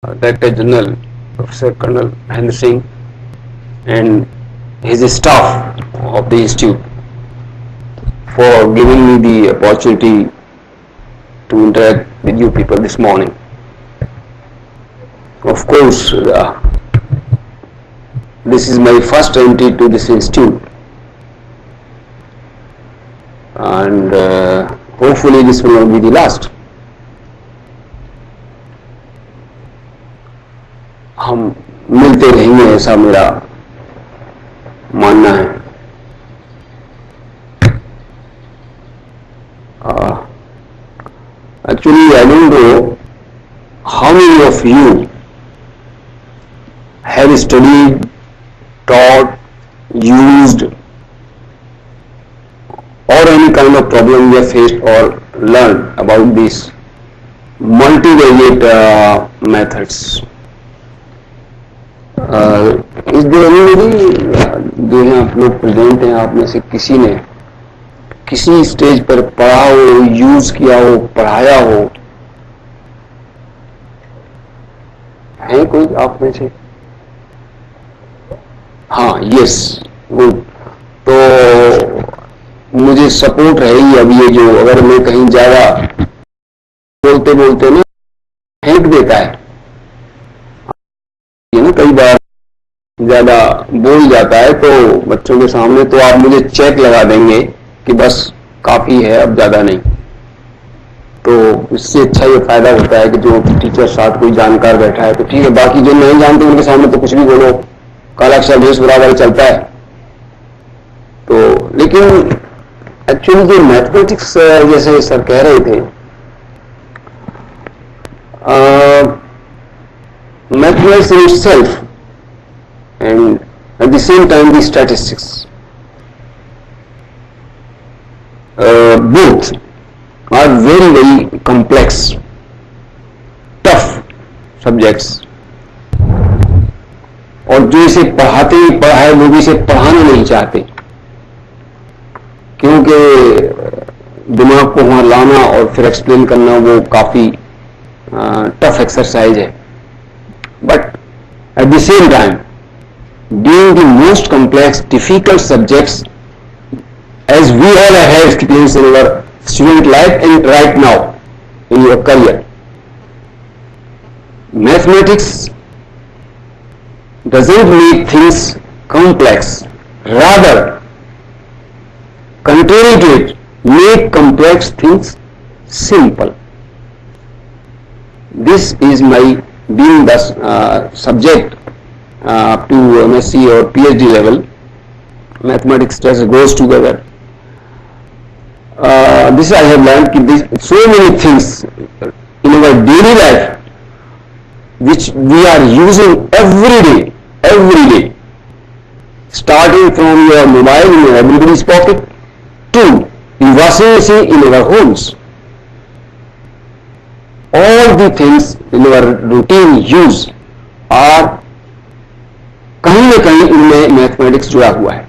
Director General Professor Colonel Mahendra Singh and his staff of the institute for giving me the opportunity to interact with you people this morning. Of course, this is my first entry to this institute, and hopefully this will not be the last. हम मिलते रहेंगे ऐसा मेरा मानना है. Actually, I don't know how many of you have studied, taught, used, or any kind of problem you have faced or learned about these multivariate methods. इस दिन जो है आप लोग प्रेजेंट हैं, आप में से किसी ने किसी स्टेज पर पढ़ा हो, यूज किया हो, पढ़ाया हो, है कोई आप में से? हाँ, यस, गुड. तो मुझे सपोर्ट रहेगी. अब ये जो अगर मैं कहीं ज्यादा बोलते बोलते ना फेंक देता है, ये ना कई बार ज्यादा बोल जाता है तो बच्चों के सामने, तो आप मुझे चेक लगा देंगे कि बस काफी है, अब ज्यादा नहीं. तो इससे अच्छा ये फायदा होता है कि जो टीचर साथ कोई जानकार बैठा है तो ठीक है, बाकी जो नहीं जानते उनके सामने तो कुछ भी बोलो, काला अक्षर भेष बराबर चलता है. तो लेकिन एक्चुअली जो मैथमेटिक्स जैसे सर कह रहे थे, mathematics in itself and at the same time the statistics, both are very complex, tough subjects. और जो इसे पढ़ाते ही पढ़ा है वो भी इसे पढ़ाना नहीं चाहते, क्योंकि दिमाग को वहां लाना और फिर एक्सप्लेन करना वो काफी टफ एक्सरसाइज है. But at the same time being the most complex, difficult subjects, as we all have experienced in our student life and right now in your career, mathematics doesn't make things complex, rather contrary to it, make complex things simple. This is my being the subject up to MSc or PhD level. Mathematics just goes together. This I have learned that so many things in our daily life which we are using every day, starting from your mobile in everybody's pocket to the washing machine in our homes. All the things in our routine use are कहीं ना कहीं इनमें mathematics जुड़ा हुआ है.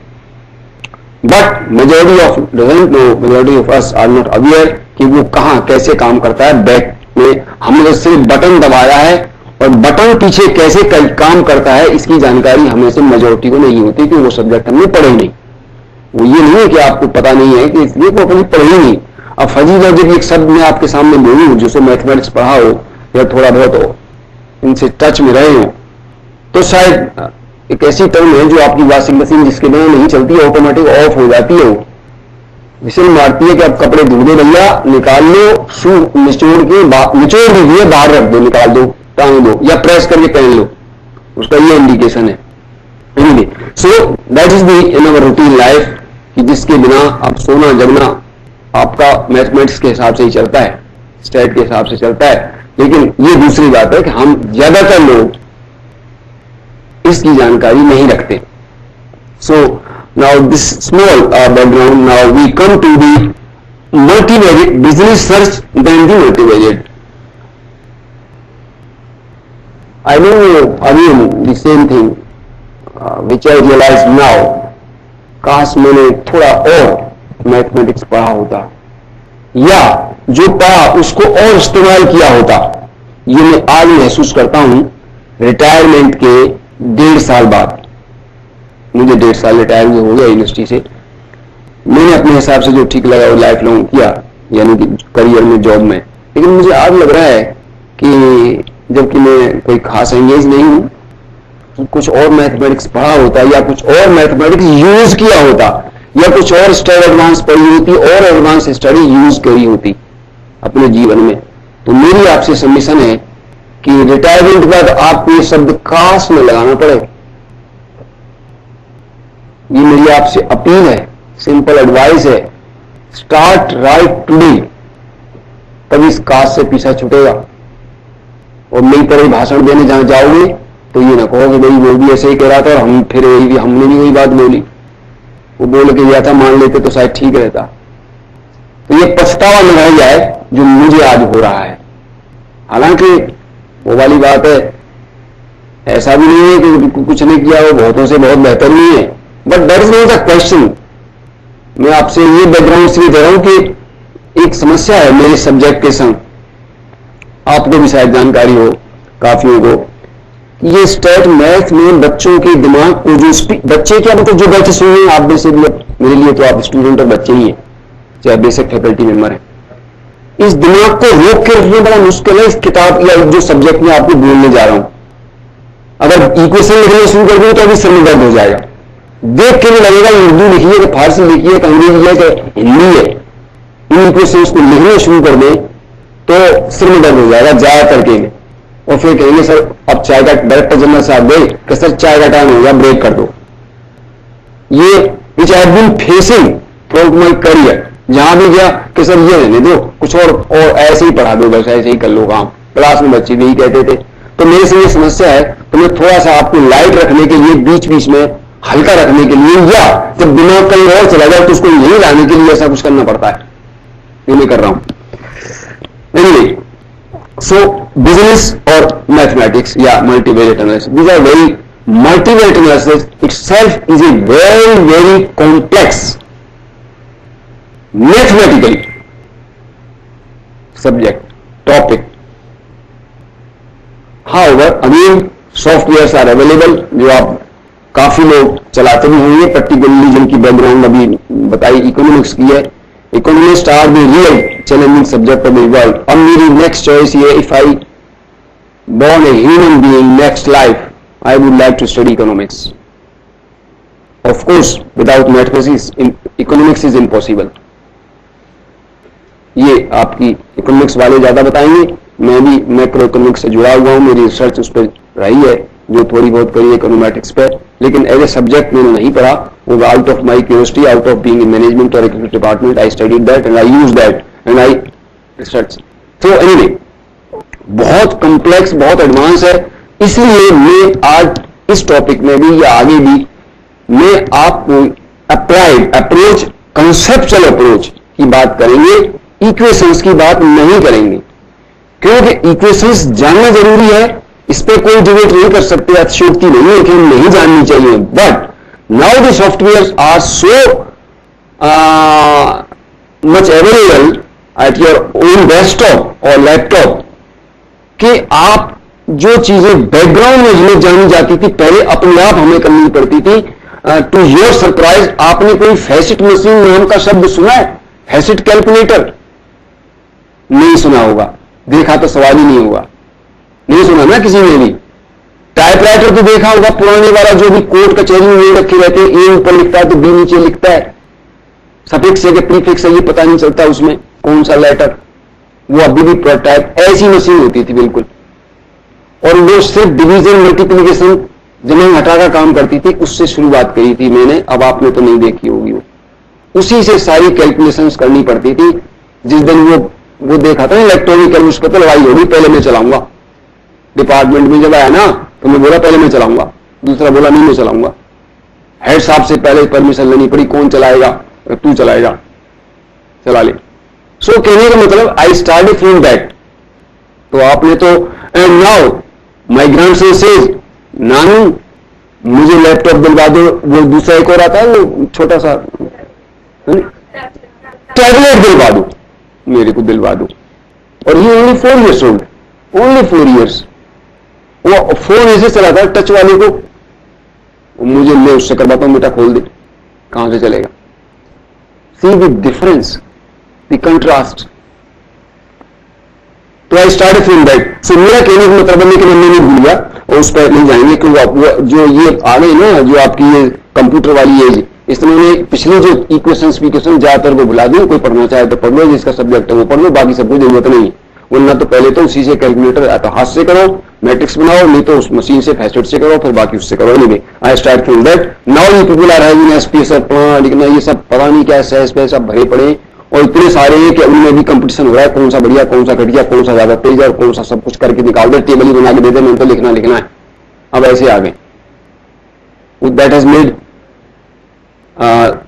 But majority of us are not aware कि वो कहां कैसे काम करता है. बैक में हमने सिर्फ बटन दबाया है और बटन पीछे कैसे काम करता है इसकी जानकारी हमें से मेजॉरिटी को नहीं होती, कि वो सब्जेक्ट हमने पढ़े नहीं. वो ये नहीं है कि आपको पता नहीं है, कि इसलिए वो अपनी पढ़ी नहीं. अब फजी लॉजिक एक शब्द मैं आपके सामने बोलूं जिससे मैथमेटिक्स पढ़ा हो या थोड़ा बहुत हो, इनसे टच में रहे हो, तो शायद एक ऐसी टर्म है जो आपकी वॉशिंग मशीन जिसके बिना नहीं चलती है, ऑटोमेटिक ऑफ हो जाती है. वो विसल मारती है कि आप कपड़े धो दो भैया, निकाल लो, शू निचोड़ दीजिए, बाहर रख दो, निकाल दो, टांग दो या प्रेस करके पहन लो, उसका ये इंडिकेशन है. Anyway, so that is the in our routine life, कि जिसके बिना आप सोना जगना आपका मैथमेटिक्स के हिसाब से ही चलता है, स्टैट के हिसाब से चलता है. लेकिन ये दूसरी बात है कि हम ज्यादातर लोग इसकी जानकारी नहीं रखते. So now this small background, now we come to the multivariate business search than the multivariate. I know again the same thing which I realize now. काश मैंने थोड़ा और मैथमेटिक्स पढ़ा होता, या जो पढ़ा उसको और इस्तेमाल किया होता, ये मैं आज महसूस करता हूं रिटायरमेंट के 1.5 साल बाद। मुझे 1.5 साल रिटायर हुए हो गया यूनिवर्सिटी से। मैंने अपने हिसाब से जो ठीक लगा वो लाइफ लॉन्ग किया, यानी कि करियर में, जॉब में। लेकिन मुझे आज लग रहा है कि जबकि मैं कोई खास एंगेज नहीं हूं, कि कुछ और मैथमेटिक्स पढ़ा होता या कुछ और मैथमेटिक्स यूज किया होता या कुछ और स्टडी एडवांस पढ़ी होती और एडवांस स्टडी यूज करी होती अपने जीवन में। तो मेरी आपसे सबमिशन है कि रिटायरमेंट के बाद आपको ये शब्द काश में लगाना पड़े। ये मेरी आपसे अपील है, सिंपल एडवाइस है। स्टार्ट राइट टुडे, तभी इस काश से पीछा छूटेगा। और नई तरह भाषण देने जहां जाओगे तो ये ना कहो कि भाई वो भी ऐसे ही कह रहा था और हम फिर हमने भी वही बात बोली, वो बोल के गया था, मान लेते तो शायद ठीक रहता। तो ये पछतावा न रह जाए जो मुझे आज हो रहा है। हालांकि वो वाली बात है, ऐसा भी नहीं है कि कुछ नहीं किया, वो बहुतों से बहुत बेहतर नहीं है, but that is not the question. मैं आपसे ये बैकग्राउंड इसलिए दे रहा हूं कि एक समस्या है मेरे सब्जेक्ट के संग, आपको भी शायद जानकारी हो काफियों को। ये स्टेट मैथ में बच्चों के दिमाग को जो बच्चे क्या मतलब जो बैठे सुन रहे हैं, आप जैसे मेरे लिए तो आप स्टूडेंट और बच्चे ही हैं, चाहे बेसिक फैकल्टी मेंबर है। इस दिमाग को रोक के रखना बड़ा मुश्किल है इस किताब या जो सब्जेक्ट में आपको बोलने जा रहा हूं। अगर इक्वेशन लिखना शुरू कर दूं तो अभी सिर में दर्द हो जाएगा। देख के भी लगेगा उर्दू लिखी है कि फारसी लिखी है कि अंग्रेजी है कि हिंदी है। इन इक्वेशंस को लिखना शुरू कर दे तो सिर में दर्द हो जाएगा ज्यादा करके में। और फिर कहेंगे सर अब चाय का डायरेक्टर जनरल साहब गए कि सर चाय का टाइम हो गया, ब्रेक कर दो। ये which I have been facing through my career, जहां भी गया कि सर ये रहने दो, कुछ और ऐसे ही पढ़ा दो, बस ऐसे ही कर लो काम। क्लास में बच्चे भी यही कहते थे। तो मेरे से ये समस्या है, तो मैं थोड़ा सा आपको लाइट रखने के लिए, बीच बीच में हल्का रखने के लिए, या जब दिमाग कहीं और चला जाए तो उसको यही लाने के लिए ऐसा कुछ करना पड़ता है। ये मैं कर रहा हूं। Anyway, so business or mathematics, multivariate analysis, these are very multivariate analysis itself is a very complex mathematically subject topic. However, again softwares are available जो आप काफी लोग चलाते भी होंगे, पर्टिकुलरली जिनकी बैकग्राउंड अभी बताई इकोनॉमिक्स की है। Economists are the real challenging subject of the world. अब मेरी next choice ये, if I born a human being next life, I would like to study economics. Of course, without mathematics, economics is impossible. ये आपकी economics वाले ज्यादा बताएंगे। मैं भी मैक्रो इकोनॉमिक्स से जुड़ा हुआ हूँ, मेरी रिसर्च उस पर रही है, जो थोड़ी बहुत करी है इकोनॉमेटिक्स पे, लेकिन एज ए सब्जेक्ट मैंने नहीं पढ़ा। वो out of my curiosity, out of being in management और economics department, I studied that and I use that and I research. तो एनीवे, बहुत कॉम्प्लेक्स, बहुत एडवांस है। इसलिए मैं आज इस टॉपिक में भी या आगे भी मैं आपको अप्लाइड अप्रोच, कंसेप्चुअल अप्रोच की बात करेंगे, इक्वेशंस की बात नहीं करेंगे, क्योंकि इक्वेशंस जानना जरूरी है, इस पर कोई डिबेट नहीं कर सकते, अतिशयोक्ति नहीं है कि नहीं जाननी चाहिए। But now the software are so much available at your own desktop और लैपटॉप कि आप जो चीजें बैकग्राउंड में जिन्हें जानी जाती थी पहले अपने आप हमें करनी पड़ती थी। टू योर सरप्राइज, आपने कोई फैसिट मशीन नाम का शब्द सुना है? फैसिट कैलकुलेटर नहीं सुना होगा, देखा तो सवाल ही नहीं होगा, नहीं सुना ना किसी ने भी। टाइपराइटर तो देखा होगा, पुराने वाला जो भी कोर्ट कचहरी में रखे रहते हैं, ए ऊपर लिखता है तो बी नीचे लिखता है, सफिक्स है कि प्रीफिक्स है ये पता नहीं चलता उसमें कौन सा लेटर, वो अभी भी टाइप ऐसी मशीन होती थी बिल्कुल। और वो सिर्फ डिवीजन, मल्टीप्लिकेशन, जमा घटा का काम करती थी, उससे शुरुआत करी थी मैंने। अब आपने तो नहीं देखी होगी, वो उसी से सारी कैलकुलेशंस करनी पड़ती थी। जिस दिन वो देखा था इलेक्ट्रॉनिक उस पर तो लड़ाई होगी, पहले मैं चलाऊंगा। डिपार्टमेंट में जब आया ना तो मैं बोला पहले मैं चलाऊंगा, दूसरा बोला नहीं मैं चलाऊंगा। हेड साहब से पहले परमिशन लेनी पड़ी, कौन चलाएगा? तू चलाएगा, चला ले। सो कहने का मतलब आई स्टार्टेड फ्रॉम दैट। तो आपने तो, and now my grandson says, नानू मुझे लैपटॉप दिलवा दो। वो दूसरा एक और आता है, वो छोटा सा टैबलेट दिलवा दो, मेरे को दिलवा दो। और ये only 4 years old, only 4 years। वो फोन ऐसे चलाता है टच वाले को, मुझे मैं उससे करवाता हूं, बेटा खोल दे, कहां से चलेगा? See the difference, the contrast. तो आई स्टार्ट फ्रॉम दैट। सो मेरा कहने का मतलब है कि मैं नहीं भूल गया और उस पर नहीं जाएंगे, क्योंकि जो ये आ गई ना, जो आपकी ये कंप्यूटर वाली एज, इसलिए पिछले जो इक्वेशंस ज्यादातर को भुला दी। कोई पढ़ना चाहे तो पढ़ लो, जिसका सब्जेक्ट है वो पढ़ लो, बाकी सबको जरूरत नहीं है। वरना तो पहले तो उसी से कैलकुलेटर या तो हाथ से करो, मैट्रिक्स बनाओ, नहीं तो उस मशीन से फैसेट से करो, फिर बाकी उससे करो। नहीं, I start from that. Now you people are having SPS लिखना, ये सब पता नहीं क्या है, सब भरे पड़े और इतने सारे हैं कि उनमें भी कंपटीशन हो रहा है, कौन सा बढ़िया, कौन सा घटिया, कौन सा ज्यादा तेज है और कौन सा सब कुछ करके निकाल दे, टेबल ही बना के दे दे, मैंने तो लिखना है। अब ऐसे आ गए। That has made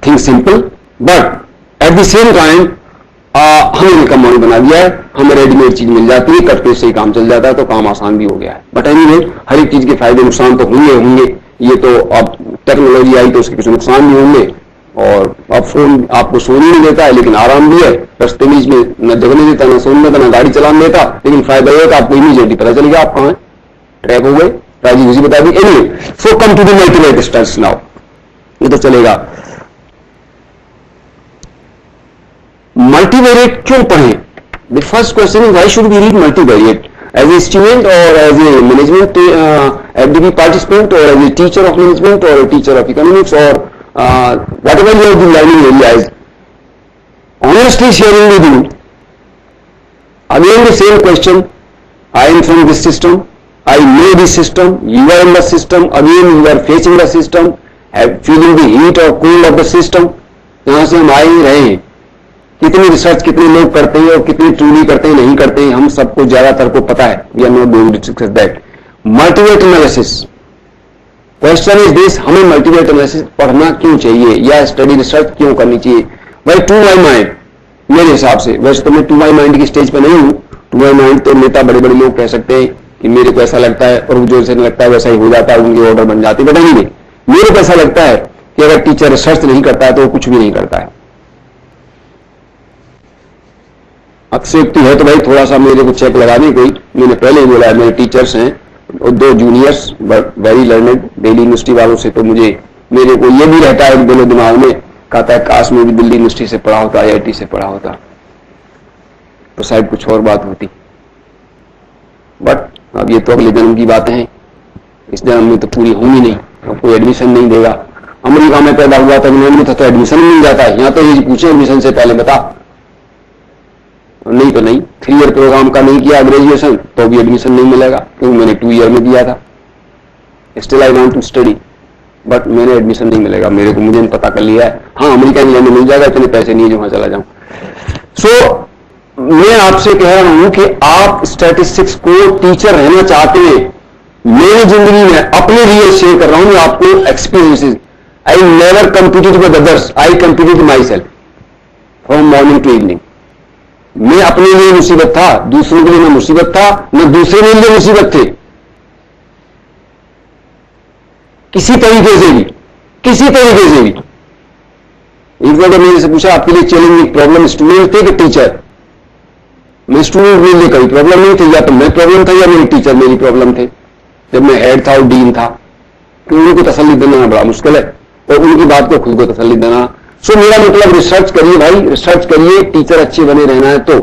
thing simple, but at the same time हमें कमांड बना दिया है, हमें रेडीमेड चीज मिल जाती है, कट पेस्ट से ही काम चल जाता है, तो काम आसान भी हो गया है। बट एनीवे, हर एक चीज के फायदे नुकसान तो होंगे। ये तो अब टेक्नोलॉजी आई तो उसके कुछ नुकसान भी होंगे। और अब फोन आपको सोने नहीं देता है, लेकिन आराम भी है। रस्ते बीच में न जगने देता, न सोने देता, न गाड़ी चलाने देता, लेकिन फायदा यह है आपको इमीडिएटली पता चल गया आप कहां ट्रैक हो गए, राजी खुशी बता दी। Anyway, so come to the multivariate stats now. ये तो चलेगा। मल्टीवेरिएट क्यों पढ़ें? The first question is why should we read multivariate? As a student और as a management FDP participant और as a teacher of management और teacher of economics और whatever you have been learning areas, honestly sharing with you, again the same question. I am from this system, I know this system, you are in the system, again you are facing the system, feeling the heat or cool of the system. यहां से हम आए ही रहे हैं। कितनी research कितने लोग करते हैं और कितनी ट्रूली करते हैं, नहीं करते हैं, हम सबको ज्यादातर को पता है। We are not going to discuss that. Multivariate analysis, question is this, हमें मल्टीवेरिएट एनालिसिस पढ़ना क्यों चाहिए या स्टडी रिसर्च क्यों करनी चाहिए? भाई टू माई माइंड, मेरे हिसाब से, वैसे तो मैं टू माई माइंड की स्टेज पे नहीं हूं। टू माई माइंड तो नेता बड़े बड़े लोग कह सकते हैं कि मेरे को ऐसा लगता है और जो ऐसा लगता है वैसा ही हो जाता है, उनकी ऑर्डर बन जाती है। बट नहीं, मेरे को ऐसा लगता है कि अगर टीचर रिसर्च नहीं करता है तो वो कुछ भी नहीं करता है। अतिशयोक्ति है तो भाई थोड़ा सा मेरे को चेक लगा दें कोई। मैंने पहले ही बोला है, मेरे टीचर्स हैं और 2 juniors very learned Delhi university वालों से, तो मेरे को ये भी रहता है दिलो दिमाग में, कहता है काश में भी दिल्ली यूनिवर्सिटी से पढ़ा होता, IIT से पढ़ा होता तो शायद कुछ और बात होती। बट अब ये तो अगले जन्म की बातें हैं, इस जन्म में तो पूरी होंगी नहीं, अब कोई एडमिशन नहीं देगा। अमेरिका में पैदा हुआ था, इंग्लैंड में था तो एडमिशन मिल जाता है। यहां तो ये पूछे एडमिशन से पहले बता, नहीं तो नहीं। 3 ईयर प्रोग्राम का नहीं किया ग्रेजुएशन तो भी एडमिशन नहीं मिलेगा, क्योंकि मैंने 2 ईयर में दिया था। Still I want to study, but मैंने एडमिशन नहीं मिलेगा मेरे को, मुझे पता कर लिया है। हाँ, अमेरिका इंग्लैंड में मिल जाएगा, इतने पैसे नहीं है जो वहां चला जाऊं। सो मैं आपसे कह रहा हूं कि आप स्टैटिस्टिक्स को टीचर रहना चाहते हैं। मेरी जिंदगी में अपने लिए शेयर कर रहा हूं, आपको experiences. I never competed with others, I competed myself from morning to evening. मैं अपने लिए मुसीबत था, दूसरों के लिए मैं मुसीबत था, न दूसरे मेरे लिए मुसीबत थे, किसी तरीके से भी, किसी तरीके से भी। एक बार मेरे से पूछा आपके लिए चैलेंजिंग प्रॉब्लम स्टूडेंट थे कि टीचर? मैं स्टूडेंट मेरे लिए कोई प्रॉब्लम नहीं थी, या तो मैं प्रॉब्लम था या मेरे टीचर मेरी प्रॉब्लम थे। जब मैं हेड था और डीन था, तो उनको तसल्ली देना बड़ा मुश्किल है और उनकी बात को खुद को तसल्ली देना। सो मेरा मतलब रिसर्च करिए भाई, रिसर्च करिए, टीचर अच्छे बने रहना है तो।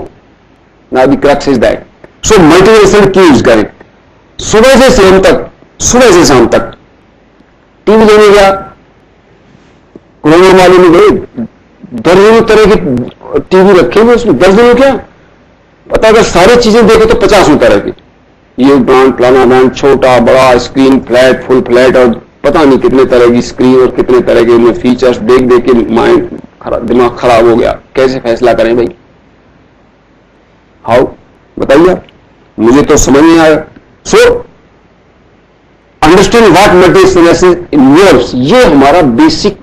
Now the crux is that. So motivation क्यों यूज करें? सुबह से शाम तक, सुबह से शाम तक टीवी लेने गया, कोरोना वाले में गए, दर्जनों तरह के टीवी रखे हुए, उसमें दर्जनों क्या पता, अगर सारी चीजें देखे तो 50 तरह की, ये ब्रांड फलाना ब्रांड, छोटा बड़ा स्क्रीन, फ्लैट फुल फ्लैट, और पता नहीं कितने तरह की स्क्रीन और कितने तरह के उनमें फीचर्स देख देख के माइंड दिमाग खराब हो गया। कैसे फैसला करें भाई? हाउ बताइए, मुझे तो समझ नहीं आया। So understand what matrix analysis involves, ये हमारा बेसिक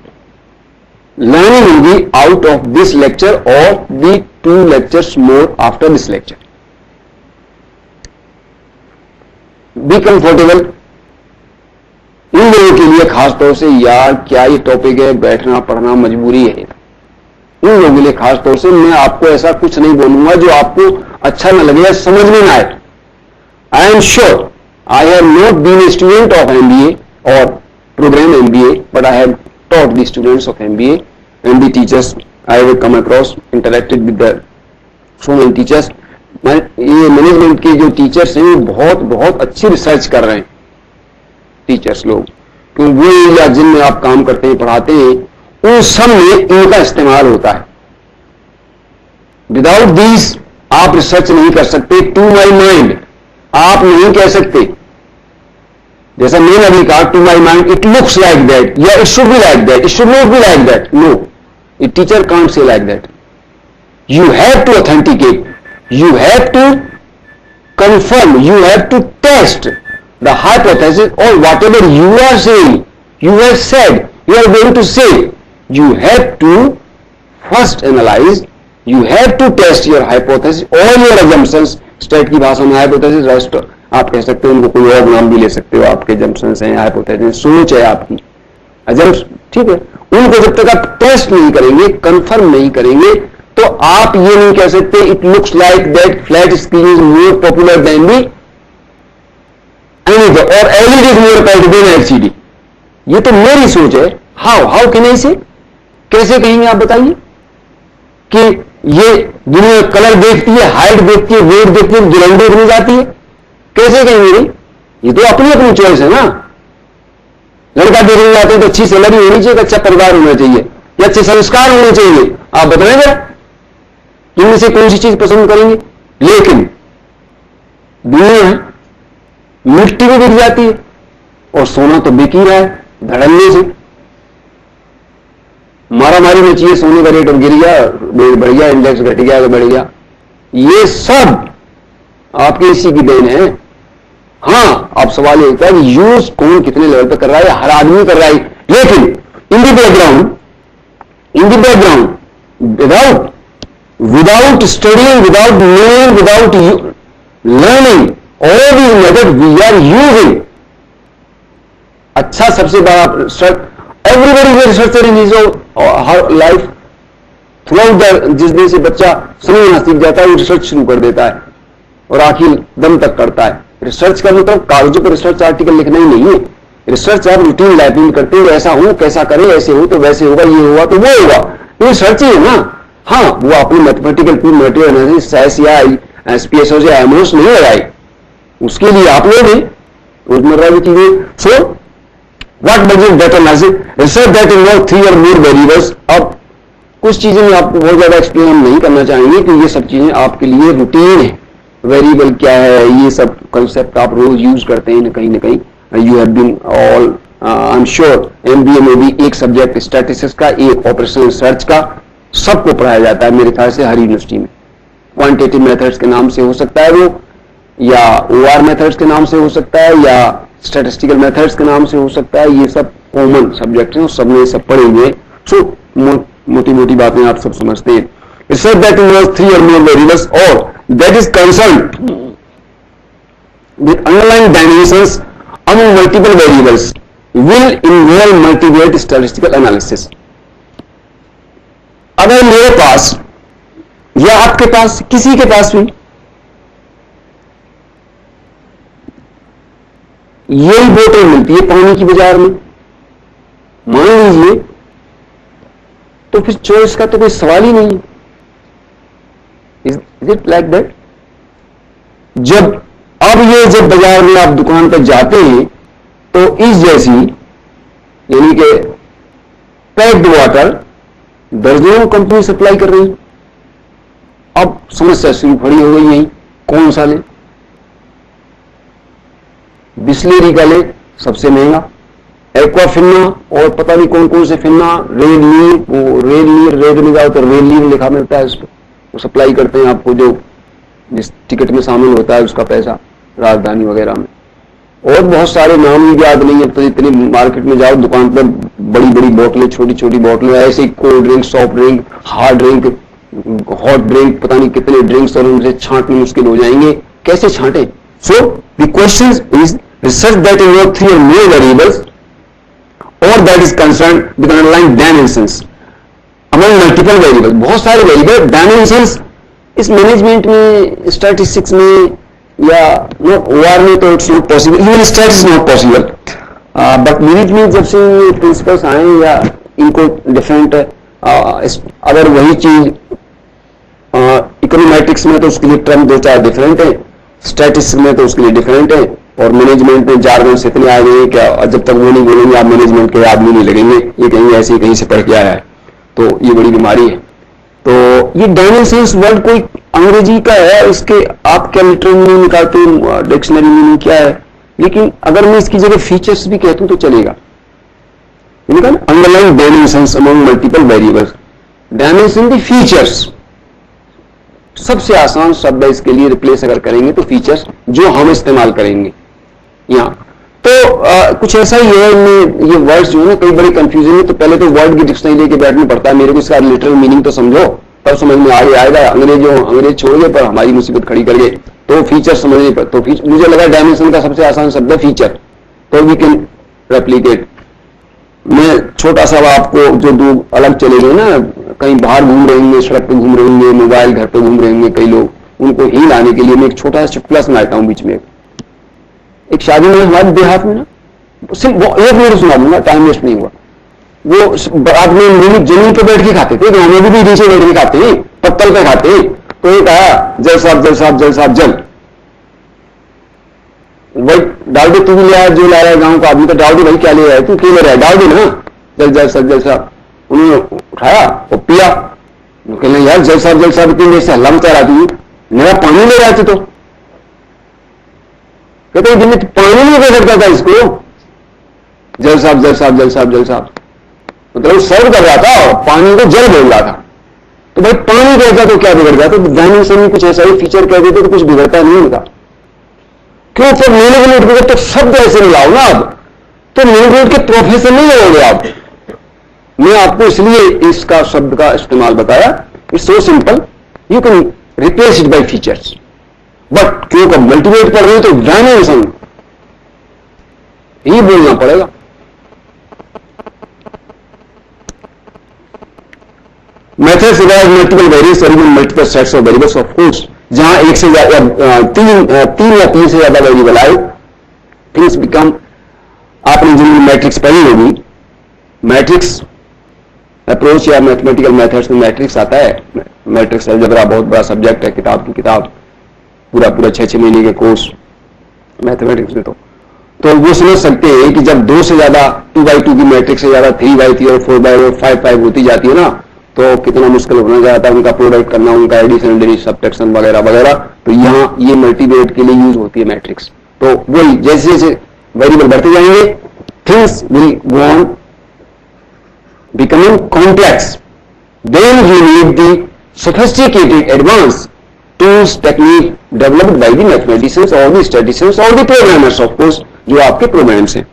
लर्निंग होगी आउट ऑफ दिस लेक्चर और the 2 lectures more after this lecture. Be comfortable. इन लोगों के लिए खास तौर से, यार क्या ये टॉपिक है, बैठना पढ़ना मजबूरी है, इन लोगों के लिए खास तौर से मैं आपको ऐसा कुछ नहीं बोलूंगा जो आपको अच्छा न लगे या समझ में ना आए। I am sure I have not been a student of MBA or program MBA, but I have taught the students of MBA and the teachers I have come across, interacted with the so many teachers. ये management के जो teachers हैं वो बहुत बहुत अच्छी research कर रहे हैं टीचर्स लोग, क्योंकि वो एरिया जिनमें आप काम करते हैं पढ़ाते हैं उन सब में इनका इस्तेमाल होता है. विदाउट दिस आप रिसर्च नहीं कर सकते. टू माई माइंड आप नहीं कह सकते, जैसा मैंने अभी कहा, to my mind it looks like that या it should be like that, it should not be like that. No, a teacher can't say like that. You have to authenticate, you have to confirm, you have to test the hypothesis or whatever you are saying, you have said, you are going to say. You have to first analyze, you have to test your hypothesis, all your assumptions. State की भाषा में hypothesis, rest आप कह सकते हो, उनको कोई और नाम भी ले सकते हो. आपके assumptions हैं, hypothesis सोच है आपकी, assumptions, ठीक है. उनको जब तक आप टेस्ट नहीं करेंगे, कंफर्म नहीं करेंगे, तो आप ये नहीं कह सकते it looks like that flat screen is more popular than the anything और LED is more popular than LCD. ये तो मेरी सोच है. हाउ कैन आई से, कैसे कहेंगे आप बताइए कि ये दुनिया कलर देखती है, हाइट देखती है, वेट देखती है, दुल्हन देखने जाती है, कैसे कहेंगे? ये तो अपनी अपनी चॉइस है ना. लड़का देखने जाते हैं तो अच्छी सैलरी होनी चाहिए, अच्छा परिवार होना चाहिए या अच्छे संस्कार होने चाहिए. आप बताएंगे इनमें से कौन सी चीज पसंद करेंगे? लेकिन दुनिया मिट्टी में बिक जाती है और सोना तो बिक ही रहा है धड़ल्ले से. मारामारी में चाहिए, सोने का रेट गिर गया, बढ़ गया, इंडेक्स घट गया तो बढ़ गया. ये सब आपके इसी की देन है. हाँ, अब सवाल ये होता है कि यूज कौन कितने लेवल पे कर रहा है. हर आदमी कर रहा है, लेकिन in the background without studying, without knowing, without learning all these methods we are using. अच्छा, सबसे बड़ा research, everybody is a researcher in his life. Throughout the जिस दिन से बच्चा समझना सीख जाता है वो रिसर्च शुरू कर देता है और आखिर दम तक करता है. रिसर्च का मतलब कागजों पर रिसर्च आर्टिकल लिखना ही नहीं है. रिसर्च आप रूटीन लाइफ में करते हो, ऐसा हो कैसा करें, ऐसे हो तो वैसे होगा, ये होगा तो वो होगा, ये रिसर्च ही है ना. हाँ, वो अपनी मैथमेटिकल मटेरियल एनालिसिस साइंस या एसपीएसओ या एमओस नहीं लगाई, उसके लिए आप लोग हैं रोजमर्रा की चीजें. So what major data analysis, research that involve 3 or more variables. अब कुछ चीजें में आपको बहुत ज्यादा एक्सप्लेन हम नहीं करना चाहेंगे कि ये सब चीजें आपके लिए रूटीन है. वेरिएबल क्या है, ये सब कंसेप्ट आप रोज यूज करते हैं कहीं ना कहीं. You have been all, I am sure MBA में भी एक सब्जेक्ट स्टैटिस्टिक्स का, एक ऑपरेशनल रिसर्च का, सबको पढ़ाया जाता है मेरे ख्याल से हर यूनिवर्सिटी में. क्वांटिटेटिव मेथड्स के नाम से हो सकता है वो, या ओआर मेथड्स के नाम से हो सकता है, या स्टैटिस्टिकल मेथड्स के नाम से हो सकता है. ये सब कॉमन सब्जेक्ट हैं, सबने सब पढ़े हुए. सो मोटी मोटी बातें आप सब समझते हैं. Research that involves 3 or more variables और that is concerned with underlying dimensions among multiple variables will involve multivariate statistical analysis. अगर मेरे पास या आपके पास, किसी के पास भी यही बोतल मिलती है पानी की बाजार में, मान लीजिए, तो फिर चॉइस का तो कोई सवाल ही नहीं है. Is it like that? जब बाजार में आप दुकान पर जाते हैं तो इस जैसी यानी कि पैक्ड वाटर दर्जनों कंपनी सप्लाई कर रही. अब समस्या शुरू खड़ी हो गई, यही कौन सा ले? बिस्लेरी का ले, सबसे महंगा, एक्वाफिना और पता नहीं कौन कौन से फिना, रेड में जाओ तो रेड लीर लिखा मिलता है उस पर, वो सप्लाई करते हैं आपको, जो जिस टिकट में शामिल होता है उसका पैसा, राजधानी वगैरह में. और बहुत सारे नाम भी याद नहीं है, तो इतनी मार्केट में जाओ दुकान पर बड़ी बड़ी बोतलें, छोटी छोटी बोतलें, ऐसे cold drink, soft drink, hard drink, hot drink, पता नहीं कितने ड्रिंक्स, और उनसे छांटने मुश्किल हो जाएंगे. कैसे छांटे? So the question is research that involve 3 or more variables और that is concern with underlying dimensions among multiple variable. बहुत सारे वेरिएबल, डायमेंशंस इस मैनेजमेंट में, स्टैटिस्टिक्स में या OR में तो it's not possible, even stat is not possible, but unit में जब से ये प्रिंसिपल्स आए या इनको डिफरेंट अगर वही चीज इकोनोमेट्रिक्स में तो उसके लिए टर्म दो चार डिफरेंट है, स्टैटिस्टिक्स में तो उसके लिए डिफरेंट है, और मैनेजमेंट में जार्गन से इतने आ गए क्या जब तक वो नहीं बोलेंगे आप मैनेजमेंट के आदमी नहीं लगेंगे, ये कहीं ऐसे ही कहीं से पढ़ के आया है, तो ये बड़ी बीमारी है। तो ये डायमेंशंस वर्ड कोई अंग्रेजी का है, इसके आप क्या लिटरल मीनिंग निकालते हैं, डिक्शनरी मीनिंग क्या है, लेकिन अगर मैं इसकी जगह फीचर्स भी कहता हूं तो चलेगा। Underline dimensions among multiple variables, dimension दी फीचर्स, सबसे आसान शब्द है इसके लिए, रिप्लेस अगर करेंगे तो फीचर्स जो हम इस्तेमाल करेंगे यहां तो कुछ ऐसा ही है। इनमें ये वर्ड्स जो है कई बड़े कंफ्यूजन है, तो पहले तो वर्ड की डिक्शनरी लेके बैठना पड़ता है, मेरे को इसका लिटरल मीनिंग तो समझो तब समझ में आएगा। अंग्रेज छोड़ गए पर हमारी मुसीबत खड़ी कर गए, तो फीचर समझने पर तो मुझे लगा डायमेंशन का सबसे आसान शब्द है फीचर, तो वी कैन रेप्लीकेट। मैं छोटा सा आपको जो दो अलग चले गए ना, कहीं बाहर घूम रहे होंगे, सड़क पे घूम रहे होंगे, मोबाइल घर पे घूम रहे होंगे कई लोग, उनको ही लाने के लिए मैं एक छोटा सा चुटकुला सुनाता हूं बीच में। एक शादी में हमारे देहात में ना, सिर्फ एक मिनट सुना दूंगा, टाइम वेस्ट नहीं हुआ। वो बारात में जमीन पे बैठ के खाते थे, तो हमें भी नीचे बैठ के खाते हैं, पत्तल पे खाते हैं। तो एक आया जल साहब जल साहब जल साहब जल, वही डाल दे, तू भी ले आया जो ला रहा है गांव का आदमी, तो डाल दे भाई क्या ले रहा है तू, क्यों ले रहा है, डाल दे ना जल जल साहब जल साहब। उन्होंने उठाया और पिया, कहने यार जल साहब इतनी देर से हल्ला मचा रहा तू, मेरा पानी ले रहा था, तो कहते दिन में पानी नहीं दे सकता था इसको, जल साहब जल साहब जल साहब जल साहब, मतलब सर्व कर रहा था और पानी को जल बोल रहा था। तो भाई पानी कहता तो क्या बिगड़ गया, तो डायमेंशन में कुछ ऐसा ही फीचर कह देते तो कुछ बिगड़ता नहीं होता। क्यों, तो मैनेजमेंट को तो शब्द ऐसे मिलाओ ना, अब तो मैनेजमेंट के प्रोफेसर नहीं होंगे आप। मैं आपको इसलिए इसका शब्द का इस्तेमाल बताया, it's so simple, you can replace it by features, but क्योंकि मल्टीप्लेट कर रहे हो तो डायमेंशन ही बोलना पड़ेगा। मेथड्स रिगार्ड मल्टीपल वेरिएबल्स और even multiple sets of variables, of course जहां एक से ज्यादा तीन या तीन से ज्यादा वेरिएबल आए, थिंग्स बिकम, आपने जिनकी मैट्रिक्स पढ़ी होगी, मैट्रिक्स अप्रोच या मैथमेटिकल मेथड्स में मैट्रिक्स आता है। मैट्रिक्स अलजेब्रा बहुत बड़ा सब्जेक्ट है, किताब की किताब, पूरा 6-6 महीने के कोर्स मैथमेटिक्स में। तो वो समझ सकते हैं कि जब 2 से ज्यादा 2x2 की मैट्रिक्स से ज्यादा 3x3 और 4x4 5x5 होती जाती है ना, तो कितना मुश्किल होना जाता है उनका प्रोडक्ट करना, उनका एडिशन डिवीजन सब्ट्रैक्शन वगैरह वगैरह। तो यहां ये मल्टीप्लिकेट के लिए यूज होती है मैट्रिक्स। तो वही जैसे जैसे वेरिएबल बढ़ते जाएंगे, things will go on becoming complex, then you need the sophisticated advanced tools technique developed by the mathematicians or the statisticians or the programmers, of course, जो आपके प्रोग्राम्स हैं।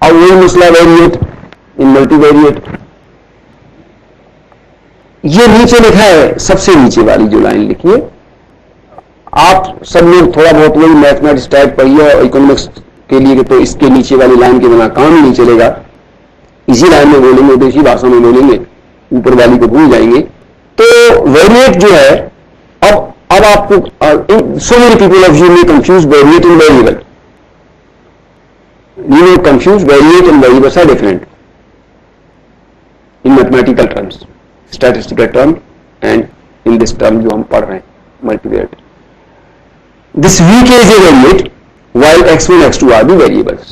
अब वही मसला वेरिएट इन मल्टीवेरिएट, ये नीचे लिखा है, सबसे नीचे वाली जो लाइन लिखी है, आप सब लोग थोड़ा बहुत वही मैथमेटिक्स टाइप पढ़िए और इकोनॉमिक्स के लिए, तो इसके नीचे वाली लाइन के बिना काम नहीं चलेगा। इसी लाइन में बोलेंगे तो इसी भाषा में बोलेंगे, ऊपर वाली को भूल जाएंगे। तो वेरिएट जो है, अब आपको so many people of you may confuse variate and variable, you may confuse variate and variables are different in mathematical terms, statistical term and in this term जो हम पढ़ रहे हैं multivariate. This V K is a variate while x1 x2 are the variables।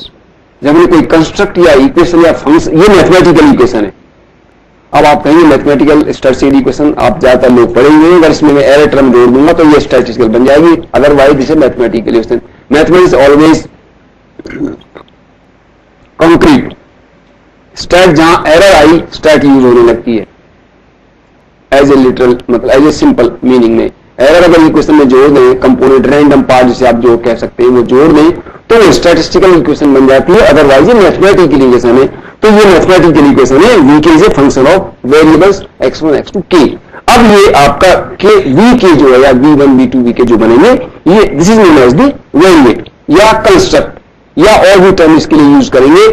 जब हमने कोई construct या equation या फंक्शन, ये मैथमेटिकल इक्वेशन है। अब आप कहेंगे मैथमेटिकल स्टैटिस्टिकल इक्वेशन आप ज्यादातर लोग पढ़ेंगे, अगर इसमें मैं एरर टर्म जोड़ दूंगा तो ये स्टैटिस्टिकल बन जाएगी, अदरवाइज इसे mathematical equation. Mathematics always concrete, stat जहां एरर आई स्टैट यूज होने लगती है एज ए लिटरल, मतलब एज ए सिंपल मीनिंग में। एरर अगर इक्वेशन में जोड़ दें, कंपोनेंट रैंडम पार्ट जिसे आप जो कह सकते हैं वो जोड़ दें तो वो स्टैटिस्टिकल इक्वेशन बन जाती है, अदरवाइज ये मैथमेटिकल इक्वेशन है। तो ये मैथमेटिकल इक्वेशन है, we K is a function of variables x1 x2 k। अब ये आपका के वी के जो है या v1 v2 v के जो बनेंगे, ये this is known as the variate या कंस्ट्रक्ट, या और भी टर्म इसके लिए यूज करेंगे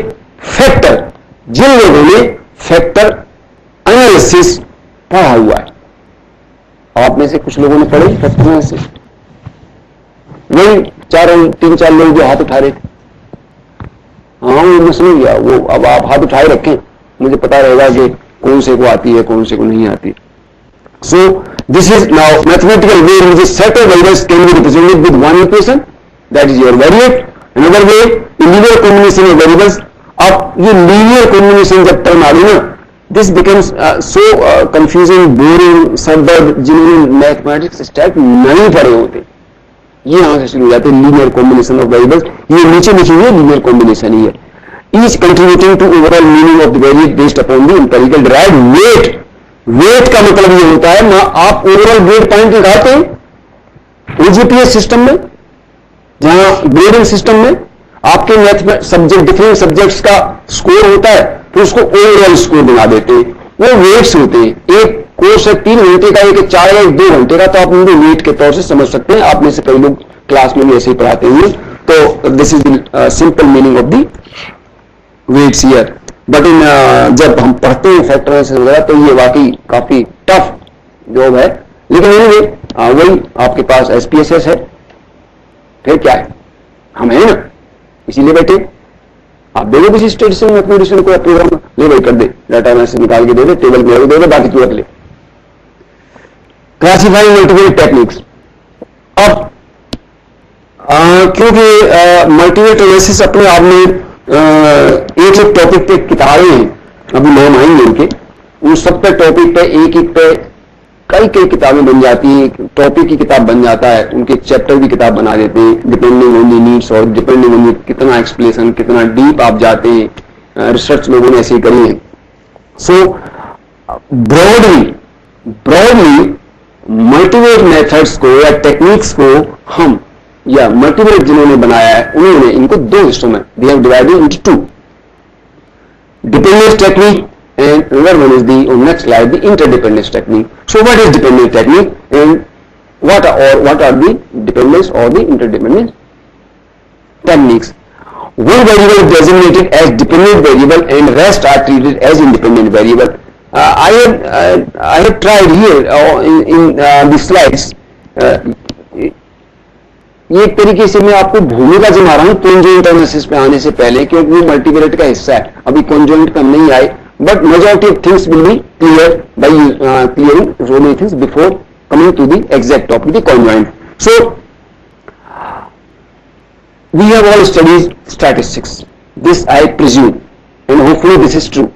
फैक्टर, जिन लोगों ने फैक्टर एनालिसिस पढ़ा हुआ है। आप में से कुछ लोगों ने पढ़े फैक्टर से? वही 3-4 लोग जो हाथ उठा रहे थे। हाँ मैं समझ गया वो, अब आप हाथ उठाए रखें, मुझे पता रहेगा कि कौन से को आती है कौन से को नहीं आती। So this is now mathematical way in which set of variables can be represented with one equation, that is your variate. Another way, linear combination of variables. अब ये linear combination जब term आ गई ना, this becomes so confusing, boring, सरदर्द, जिन्होंने mathematics stack नहीं पढ़े होते, ये यहां से शुरू हो जाते हैं linear combination of variables। ये नीचे लिखी हुई linear combination ही है, each contributing to overall meaning of the variate based upon the empirical derived weight। Weight का मतलब ये होता है ना, आप ओवरऑल ग्रेड पॉइंट निकालते हैं ओजीपीएस सिस्टम में, जहां ग्रेडिंग सिस्टम में आपके मैथ सब्जेक्ट डिफरेंट सब्जेक्ट्स का स्कोर होता है, तो उसको ओवरऑल स्कोर बना देते हैं। वो वेट्स होते हैं, एक कोर्स है 3 घंटे का, एक 4 या 2 घंटे का, तो आप उनको वेट के तौर से समझ सकते हैं। आप में से कई लोग क्लास में भी ऐसे ही पढ़ाते हैं। तो this is the simple meaning of the weights here. But in जब हम पढ़ते हैं फैक्टराइजेशन वगैरह, तो ये वाकई काफी टफ जॉब है। लेकिन एनीवे वही आपके पास एसपीएसएस है, फिर क्या है, हम है ना, इसीलिए बैठे। आप देखो किसी स्टेटिस्टिशियन मैथमेटिशियन को प्रोग्राम ले भाई कर दे, डाटा एनालिसिस निकाल के दे दे, टेबल में दे दे, बाकी तू रख ले। Classifying multivariate techniques. अब क्योंकि मल्टीवेरिएट एनालिसिस अपने आप में एक टॉपिक पे किताबें हैं, अभी नाम आएंगे उनके, उन सब पे टॉपिक पे एक पे कई किताबें बन जाती हैं। टॉपिक की किताब बन जाता है, उनके चैप्टर की किताब बना देते हैं, डिपेंडिंग ऑन दी नीड्स और डिपेंडिंग ऑन कितना एक्सप्लेनेशन, कितना डीप आप जाते हैं। रिसर्च लोगों ने ऐसे ही करी है। सो ब्रॉडली मल्टीवेरिएट मेथड्स को या टेक्निक्स को हम या मल्टीवेरिएट जिन्होंने बनाया है, उन्होंने इनको 2 हिस्सों में they have divided into 2, dependence technique and another one is the on next slide the interdependence technique. So what is dependence technique and what are the dependence or the interdependence techniques? One variable is designated as dependent variable and rest are treated as independent variable. I have tried here in the slides. ये एक तरीके से मैं आपको भूमिका जमा रहा हूं कॉन्जॉइंट एनालिसिस पे आने से पहले, क्योंकि वो मल्टीवेरिएट का हिस्सा है। अभी कॉन्जॉइंट का नहीं आए, but majority of things will be clear by clearing so many things before coming to the exact topic, the conjoint. So we have all studied statistics, this I presume, and hopefully this is true.